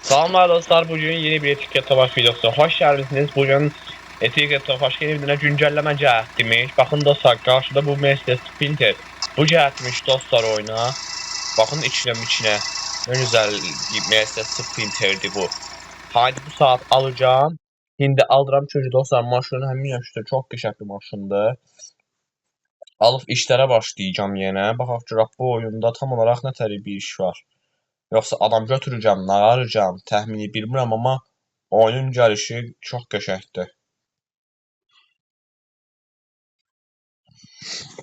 Selamlar dostlar. Bugün yeni bir etiket tofaş videosu. Hoş geldiniz. Bugün etiket tofaş yeni bir güncelleme cəhətmiş. Bakın dostlar, karşıda bu Mercedes Sprinter. Bu cəhətmiş dostlar oyuna. Bakın içine. Ne güzel Mercedes Sprinter'di bu. Haydi bu saat alacağım. Şimdi aldıram çocuğu dostlar. Maşını həmin yaşda çok qəşəng bir maşındır. Alıp işlere başlayacağım yine. Baxaq görək bu oyunda tam olarak ne tər bir iş var. Yoxsa adam götürəcəm, nağaracam, təxmini bilmirəm, amma oyunun gəlişi çox qəşəngdir.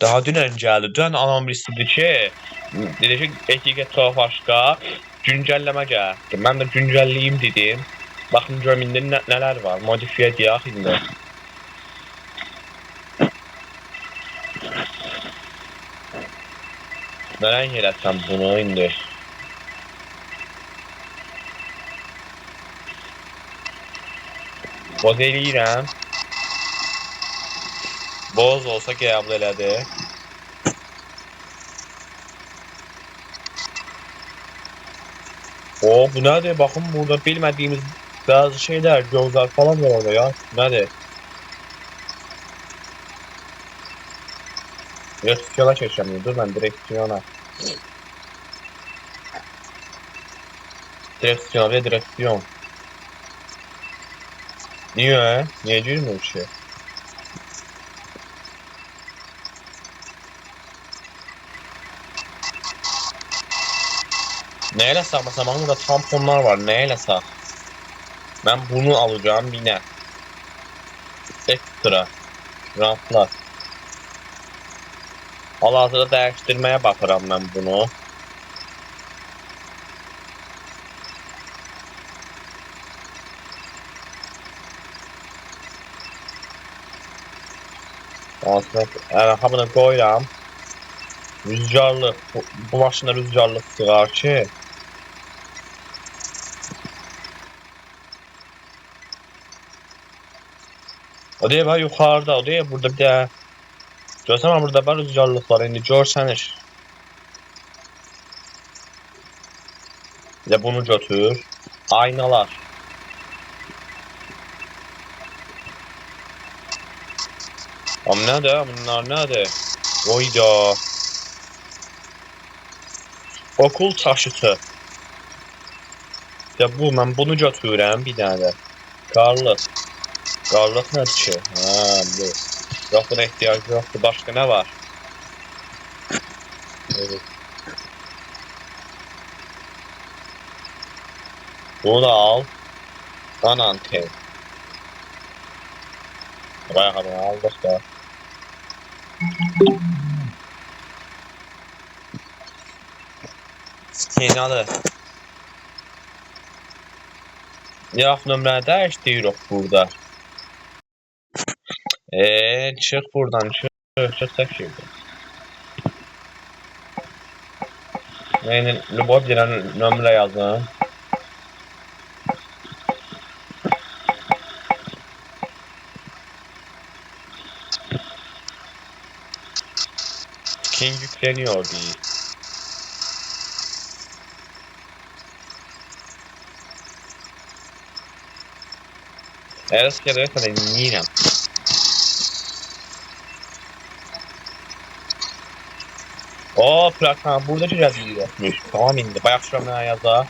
Daha dünən gəldi. Dünən anam istədi ki, dedi ki, etiket tofaşqa güncəlləmə gəldi. Mən də güncəlləyim dedim. Baxın görüm indi nələr var. Modifiyə edək indi. Nələr eləsəm bunu indi. Boz eləyirəm. Boz olsa qəbul elədi. O, bu nədir? Baxın burada bilmədiyimiz bazı şeylər, gözlər falan var orada ya. Nədir? Direksiyona keçirəm. Dur mən direksiyona. Direksiyon. Niye? Niye girmiyor bir şey? Neyle sağ? Mesela bakın burada tamponlar var. Neyle sağ? Ben bunu alacağım yine. Ekstra. Rantlar. Hal-hazırda değiştirmeye bakıram ben bunu. Aslında hamını koyuram. Rüzgarlı. Bu maşında rüzgarlı sığar ki. O değil var yukarıda. O değil burada bir de. Görsene burada var rüzgarlıklar. İndi görseniz. Bir de bunu götür. Aynalar. Ama nerede? Bunlar nerede? Oyda. Okul taşıtı. Ya bu, mən bunu götürürəm bir dənə də. Qarlıq. Qarlıq nədir ki? Bu. Yox, buna ehtiyac yoxdur. Başqa nə var? Evet. Bunu da al. Ananten. Ayakkabını aldıq da. Skenalı. Yox, nömrəni dəyişdiririk burada. Çıx buradan, çıx çəkildi. Yəni, Lubov deyilən nömrə yazın. Skin yükleniyor deyil. Eğer skenalı yiyirəm. O, plakam burada yazılmış. Tamam indi. Bayaq şuramına yazaq.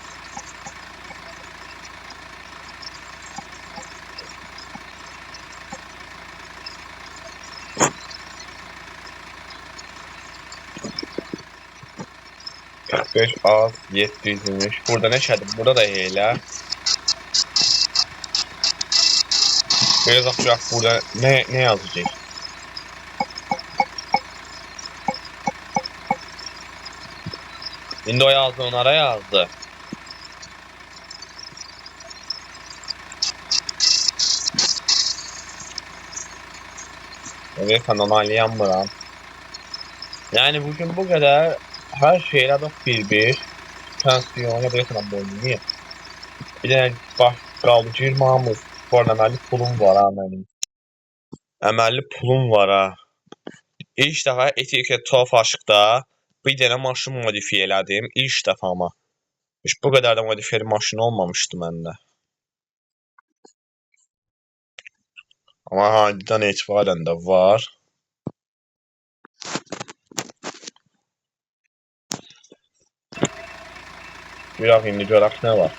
Beş az 700'müş. Burada ne şeydi? Burada da elə. Biraz bakacaq burada ne yazacaq? İndi o yazdı, onlara yazdı. Evet, onaylayamıram. Yani bugün bu kadar her şeyle de bir pensiyon ya da yatırım boyunca. Bir de baş kaldı cirmamız. Bu arada əməlli pulum var ha benim. Əməlli pulum var ha. İlk dəfə etiket tof aşıqda bir dənə maşın modifiyə elədim. İlk dəfə ama. Hiç bu kadar da modifiyeli maşın olmamıştı bende. Ama halidən etibarən də var. Biraz indi görək nə var.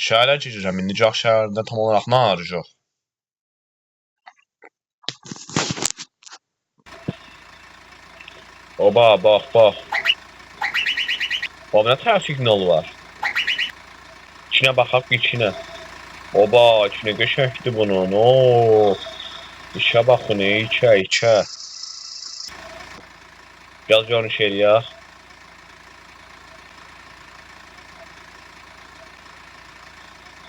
Şəhərə girirəm. İndi Cağ şəhərində tam olaraq nə arayacaq? Oba, bax, bax. Oba, nə trafik nolu var? İçinə baxaq, içinə. Oba, içinə qəşəngdir bunun. Oo. İşə baxın, içə, içə. Biraz görünüş eləyək.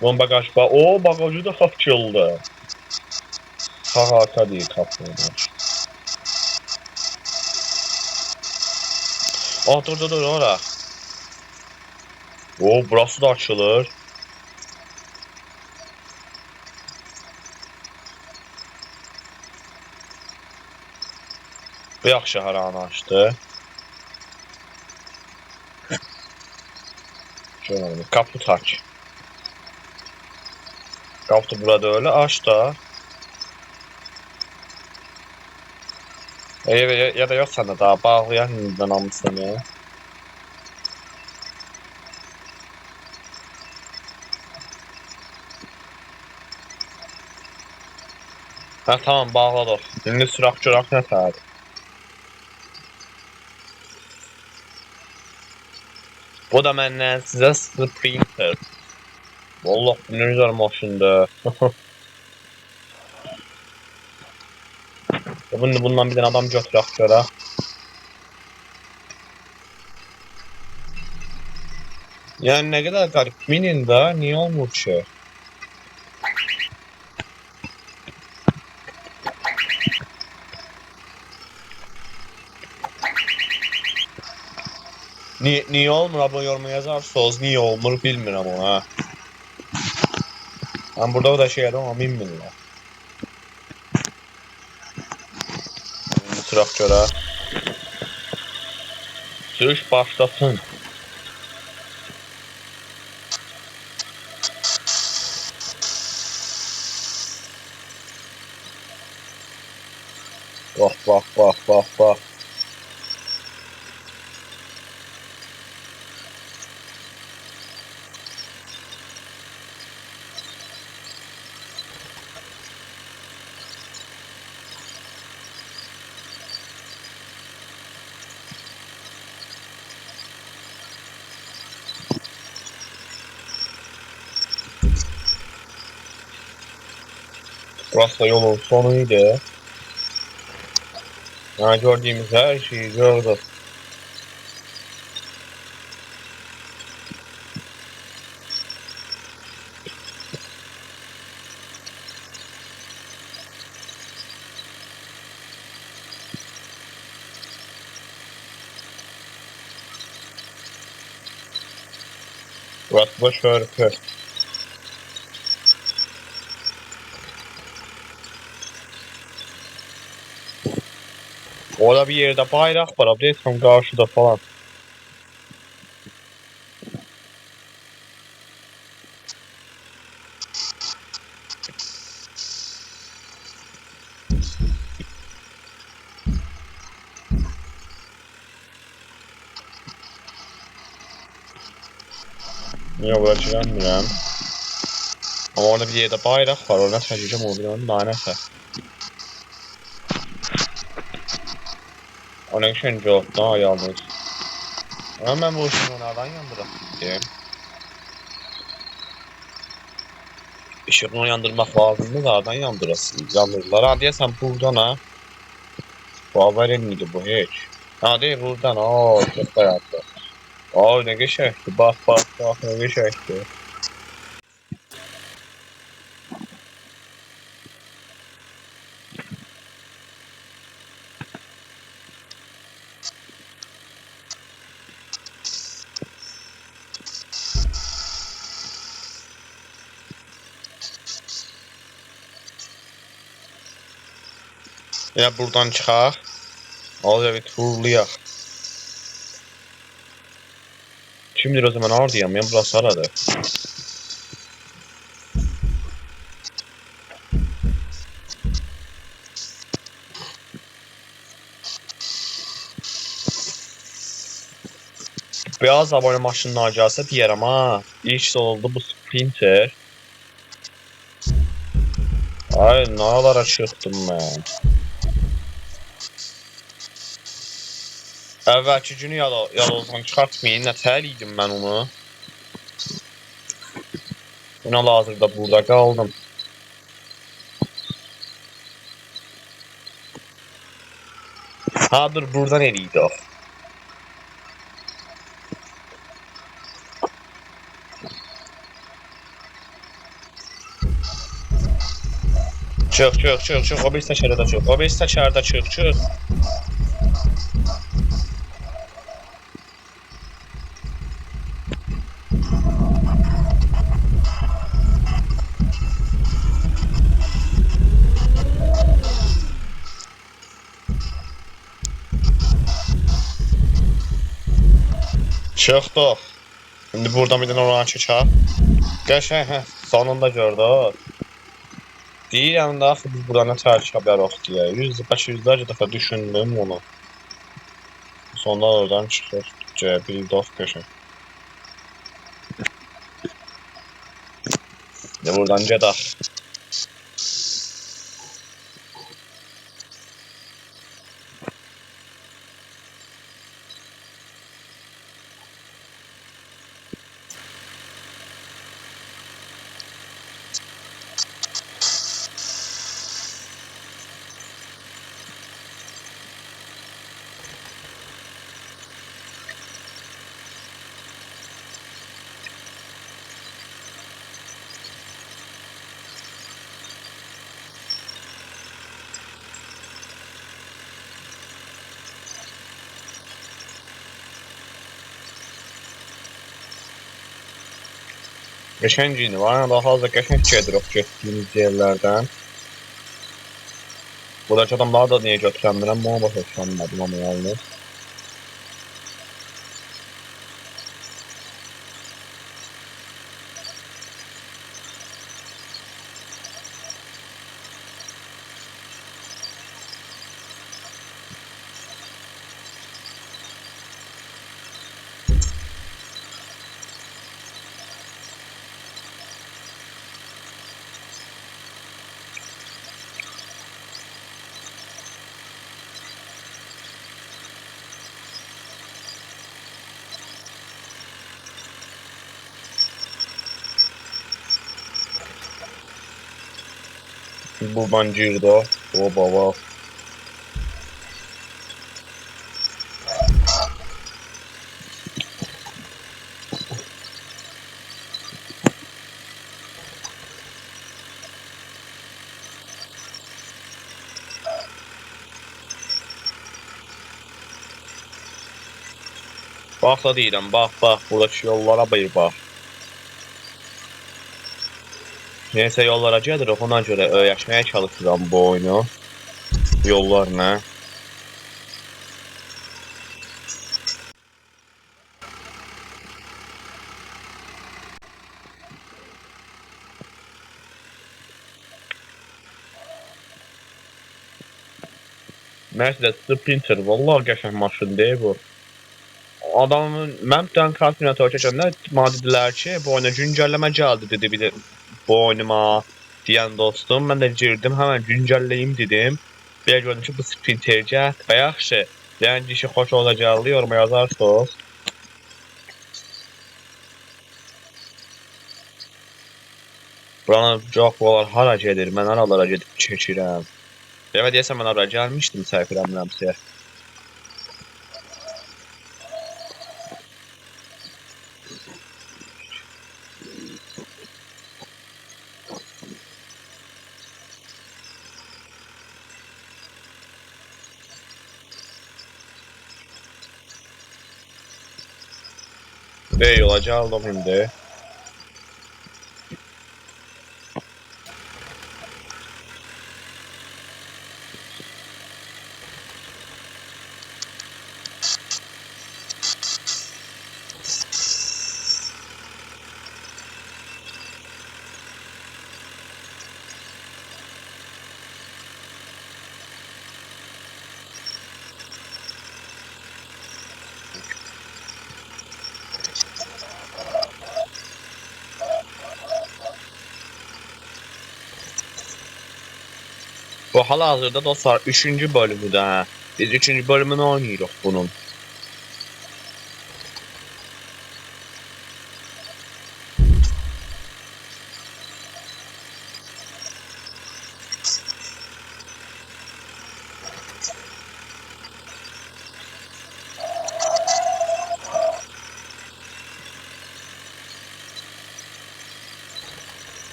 Bunun bagaj bax. Oo, bagajı da açıldı. Harika deyil qapını. Ah, dur, ora. Oo, burası da açılır. Bu yaxşı haranı açdı. Şöyle kapı tak. Kapı burada öyle aç da. Ya da yok sana daha bağlayan indidən almışsın ya. Ha tamam bağladık. İndi süraq görək nə tər. Bu da məndən sizə Sprinter. Vallahi bu ne güzel maşındı. Bundan bir tane adam götürək görək. Yani ne kadar garip. Minin da niye olmur ki? Niye olmur abla yoruma yazarsanız niye olmur bilmirəm ona. Ben burada da şeydə ama bilmirlər. Sürək görək. Sürüş başlasın. Bak. Burası da yolun sonuydu. Yani gördüğümüz her şeyi gördük. Burası da şörpü. Orada bir yerde bayrak var. Abi tam karşıda falan. Niye uğraşacağım bilmem. Ama orada bir yerde bayrak var. Orada taşıyacağım o binanın lanete. Onun için çok daha yalnız. Ama ben bu ışığı nereden yandırayım? Işığını yandırmak lazımdı da nereden yandırasın? Yandırdılar. Ha diyesen buradan ha. Bu haber miydi bu hiç? Ha değil buradan. Aa çok hayatlı. Aa ne geçekti. Bak ne geçekti. Ya buradan çıxaq. Al bir turlayak. Kimdir o zaman oradayım ben burası aradı. Beyaz abone maşınına gelse diyerəm ha. İş oldu bu Sprinter. Ay naralara çıxdım mən. Əvvəlki günü yadozdan çıxartmayın. Nətər idim mən onu. Buna hazırda burada qaldım. Ha dur buradan eliydi o. Çıx. O bir təkərdə çıx. O bir təkərdə çıx. Çıxdıq. İndi buradan bir dənə oranı keçək. Qəşəng hə. Sonunda gördük. Deyirəm də axı biz buradan nətər çıxa bilərik deyə. Yüzlərcə dəfə düşündüm onu. Sonra oradan çıxır. Bildik qəşəng. Buradan gedək. Qəşəng idi var. Daha hazır qəşəng gedirik getdiyimiz yerlərdən. Buradakı adamları da niyə götürəmirəm, ona başa düşəmədim amma yalnız. Buradan girdik. O baba. Bax da deyirəm, bax. Buradakı yollara bir bax. Neyse yollara gedirik, ona görə öyrəşməyə çalışıram bu oyunu. Yollar nə? Mercedes Sprinter, vallahi qəşəng maşın deyil bu. Adamın, mən bir dənə kalkulator keçəndə mənə dedilər ki, bu oyuna güncəlləmə gəldi dedi bir də bu oyunuma deyən dostum. Mən də girdim, həmən güncəlləyim dedim. Bir gördüm ki, bu Sprinter gəl. Və yaxşı, yəni işi xoş olacaqlı yoruma yazarsınız. Buranın cavablar hara gedir, mən aralara gedib keçirəm. Demə deyəsən mən oraya gəlmişdim, səhv eləmirəmsə. Ve yola gəldim indi. Bu hal-hazırda dostlar 3-cü bölümüdür ha. Biz 3-cü bölümünü oynayırıq bunun.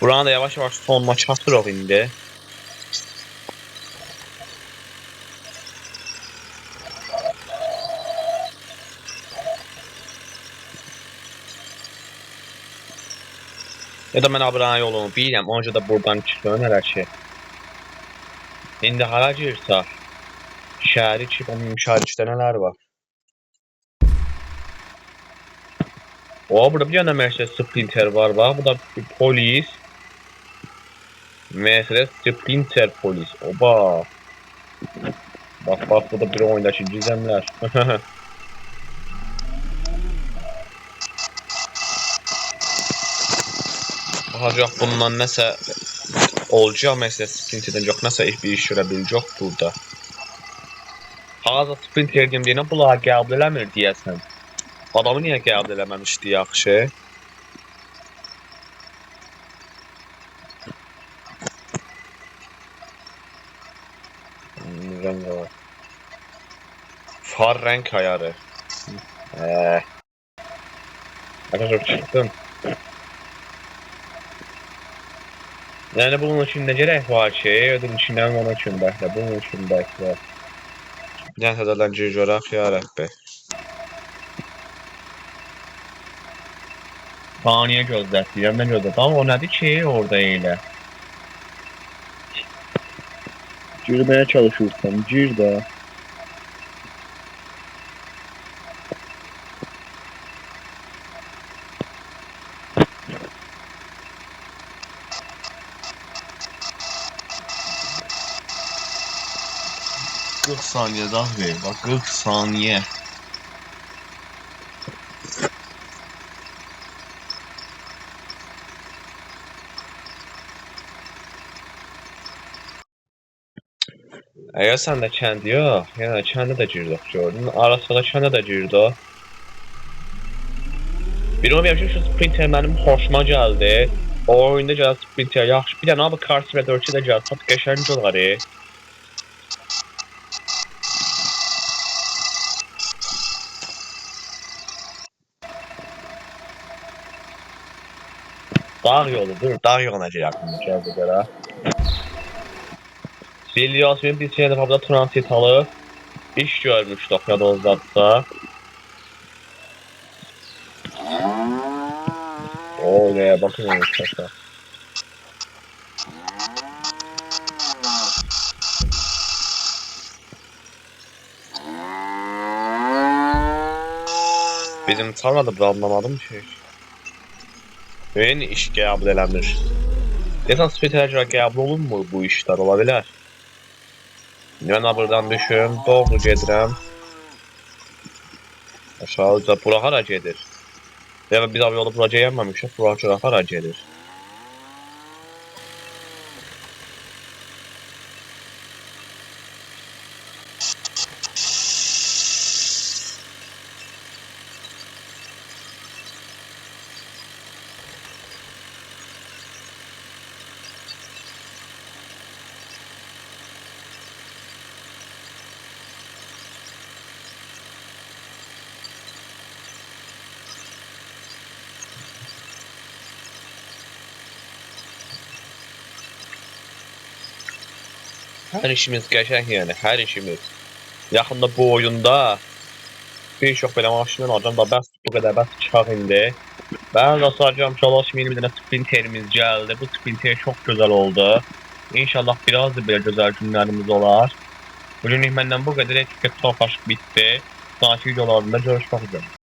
Buranı da yavaş yavaş sonuna çatırıq indi. Ya da mən abunə yolunu bilirəm, onca da buradan çıxıyorum hələ ki. İndi hara girsək? Şəhəri ki, onun müşahidədə nələr var? O, burada bir yana Mercedes Sprinter var, bax. Bu da polis. Mercedes Sprinter polis. Oba. Bak bak, bu da bir oyundakı gizemlər. Baxacaq bundan nəsə olacaq, Mercedes Sprinterdən yox, nəsə bir iş görə biləcək burada. Ağaza Sprinter deyinə bunlar qəbul eləmir deyəsən. Adamı niyə qəbul eləməmişdi yaxşı? Rəng var. Far rəng ayarı. Arkadaşlar çıxdım. Yəni bunun üçün nə gərək var ki? Ödüm içindən onun üçün bəhlə. Bunun üçün bəhlə. Yəni hədədən görək ya Rəbbi. Saniyə gözlətdirəm, mən gözlətdirəm. Amma o nədir ki orada elə? Girməyə çalışırsan, gir də. Saniye daha ver, bak 40 saniye. Əgər sən də kəndi yox, yəni kəndə də girdik gördün. Arasında kəndə də girdik. Bir onu yapmışım, şu Sprinter mənim xoşuma gəldi. O oyunda gələn Sprinter yaxşı. Bir dənə abi Car Simulator 2 də gəlsə, çok qəşəng olar. Dağ yoludur, dağ yoluna gələcək görə. Biliyorsun biz şeyde fazla transit alıp iş görmüştük ya da uzatsa. Oraya bakın onu şaka. Bizim tarlada anlamadım şey. Yeni iş qəbul eləmir. Desən spesialicə qəbul olunmur bu işlər, ola bilər. Mən buradan düşüm, doğru gedirəm. Aşağıca bura hara gedir? Ya biz abi yolu bura gəlməmişik, bura hara gedir? Hər işimiz qəşəng yəni, hər işimiz. Yaxında bu oyunda bir çox belə maşınlar alacam da bəs bu qədər bəs çıxaq indi. Ben de saracağım Çalos yeni bir dənə Sprinterimiz gəldi. Bu Sprinter çok güzel oldu. İnşallah biraz da böyle güzel günlerimiz olar. Bugünlük məndən bu qədər. Etikət Tofaş bitdi. Sonraki videolarında görüşmək üzere.